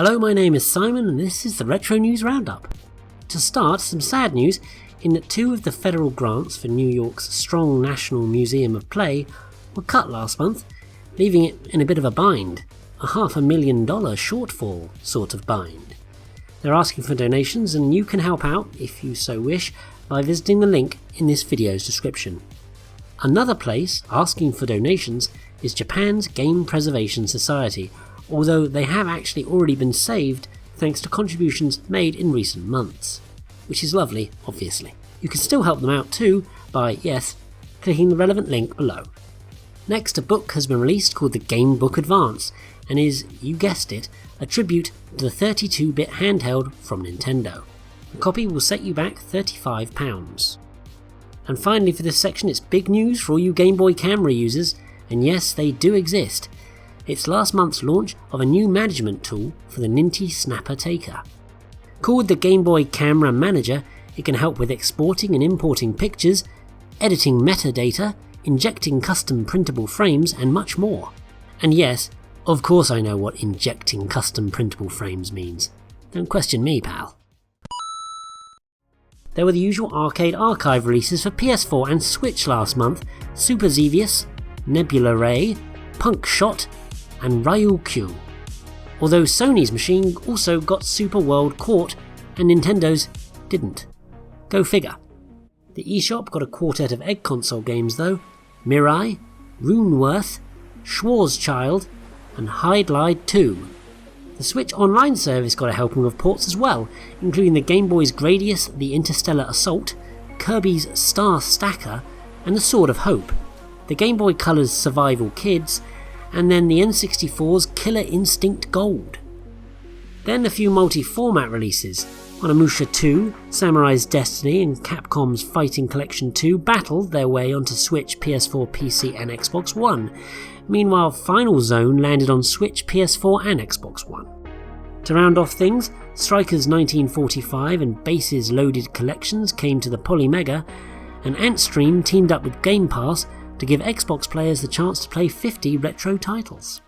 Hello, my name is Simon and this is the Retro News Roundup. To start, some sad news in that 2 of the federal grants for New York's Strong National Museum of Play were cut last month, leaving it in a bit of a bind, a $500,000 shortfall sort of bind. They're asking for donations and you can help out, if you so wish, by visiting the link in this video's description. Another place asking for donations is Japan's Game Preservation Society, although they have actually already been saved thanks to contributions made in recent months. Which is lovely, obviously. You can still help them out too by, yes, clicking the relevant link below. Next, a book has been released called the GameBook Advance and is, you guessed it, a tribute to the 32-bit handheld from Nintendo. The copy will set you back £35. And finally for this section, it's big news for all you Game Boy camera users, and yes, they do exist. It's last month's launch of a new management tool for the Ninty Snapper Taker. Called the Game Boy Camera Manager, it can help with exporting and importing pictures, editing metadata, injecting custom printable frames, and much more. And yes, of course I know what injecting custom printable frames means. Don't question me, pal. There were the usual Arcade Archive releases for PS4 and Switch last month: Super Xevious, Nebula Ray, Punk Shot, and Ryukyu. Although Sony's machine also got Super World Court and Nintendo's didn't. Go figure. The eShop got a quartet of Egg console games though: Mirai, Runeworth, Schwarzschild, and Hydlide 2. The Switch Online service got a helping of ports as well, including the Game Boy's Gradius, the Interstellar Assault, Kirby's Star Stacker, and the Sword of Hope, the Game Boy Color's Survival Kids, and then the N64's Killer Instinct Gold. Then a few multi-format releases. Onimusha 2, Samurai's Destiny, and Capcom's Fighting Collection 2 battled their way onto Switch, PS4, PC and Xbox One. Meanwhile, Final Zone landed on Switch, PS4 and Xbox One. To round off things, Strikers 1945 and Bases Loaded collections came to the Polymega, and Antstream teamed up with Game Pass to give Xbox players the chance to play 50 retro titles.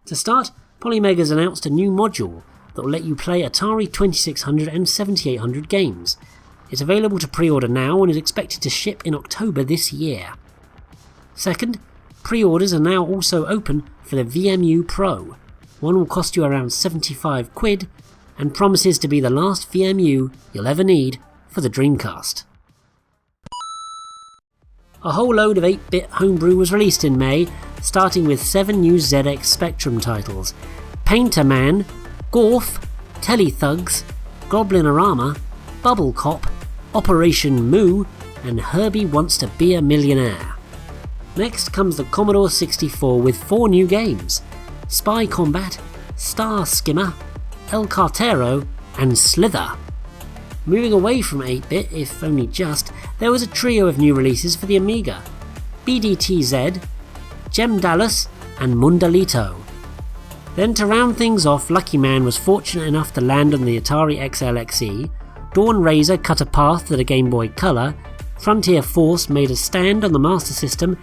To start, Polymega's announced a new module that will let you play Atari 2600 and 7800 games. It's available to pre-order now and is expected to ship in October this year. Second, pre-orders are now also open for the VMU Pro. One will cost you around £75 and promises to be the last VMU you'll ever need for the Dreamcast. A whole load of 8-bit homebrew was released in May, starting with 7 new ZX Spectrum titles: Painter Man, GORF, Telethugs, Goblinarama, Bubble Cop, Operation Moo, and Herbie Wants to Be a Millionaire. Next comes the Commodore 64 with 4 new games: Spy Combat, Star Skimmer, El Cartero, and Slither. Moving away from 8-bit, if only just, there was a trio of new releases for the Amiga: BDTZ, Gem Dallas, and Mundalito. Then to round things off, Lucky Man was fortunate enough to land on the Atari XL XE, Dawn Razor cut a path to the Game Boy Color, Frontier Force made a stand on the Master System,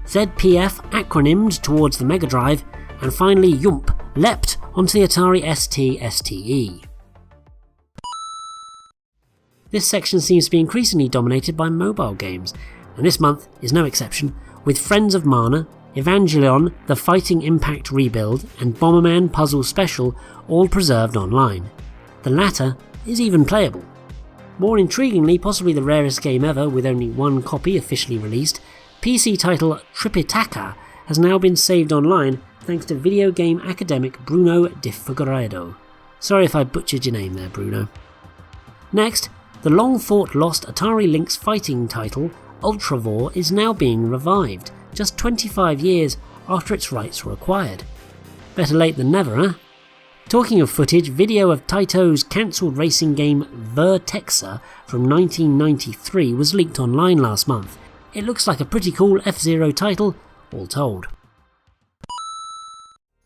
ZPF acronymed towards the Mega Drive, and finally Yump leapt onto the Atari ST STE. This section seems to be increasingly dominated by mobile games, and this month is no exception, with Friends of Mana, Evangelion, The Fighting Impact Rebuild, and Bomberman Puzzle Special all preserved online. The latter is even playable. More intriguingly, possibly the rarest game ever with only 1 copy officially released, PC title Tripitaka has now been saved online thanks to video game academic Bruno Di Figueiredo. Sorry if I butchered your name there, Bruno. Next, the long-thought lost Atari Lynx fighting title Ultravore is now being revived, just 25 years after its rights were acquired. Better late than never, huh? Talking of footage, video of Taito's cancelled racing game Vertexa from 1993 was leaked online last month. It looks like a pretty cool F-Zero title, all told.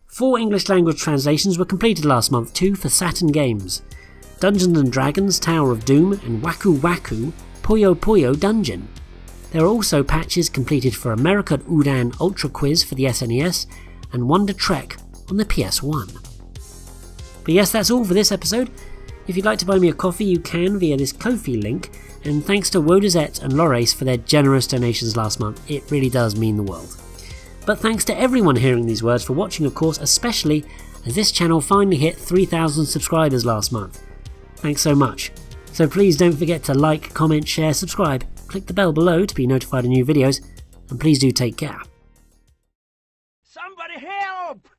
4 English language translations were completed last month too for Saturn Games: Dungeons & Dragons Tower of Doom and Waku Waku Puyo Puyo Dungeon. There are also patches completed for American Udan Ultra Quiz for the SNES and Wonder Trek on the PS1. But yes, that's all for this episode. If you'd like to buy me a coffee, you can via this Ko-fi link, and thanks to Wodazette and Lorace for their generous donations last month. It really does mean the world. But thanks to everyone hearing these words for watching, of course, especially as this channel finally hit 3,000 subscribers last month. Thanks so much. So please don't forget to like, comment, share, subscribe, click the bell below to be notified of new videos, and please do take care. Somebody help!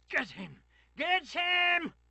Get him! Get him!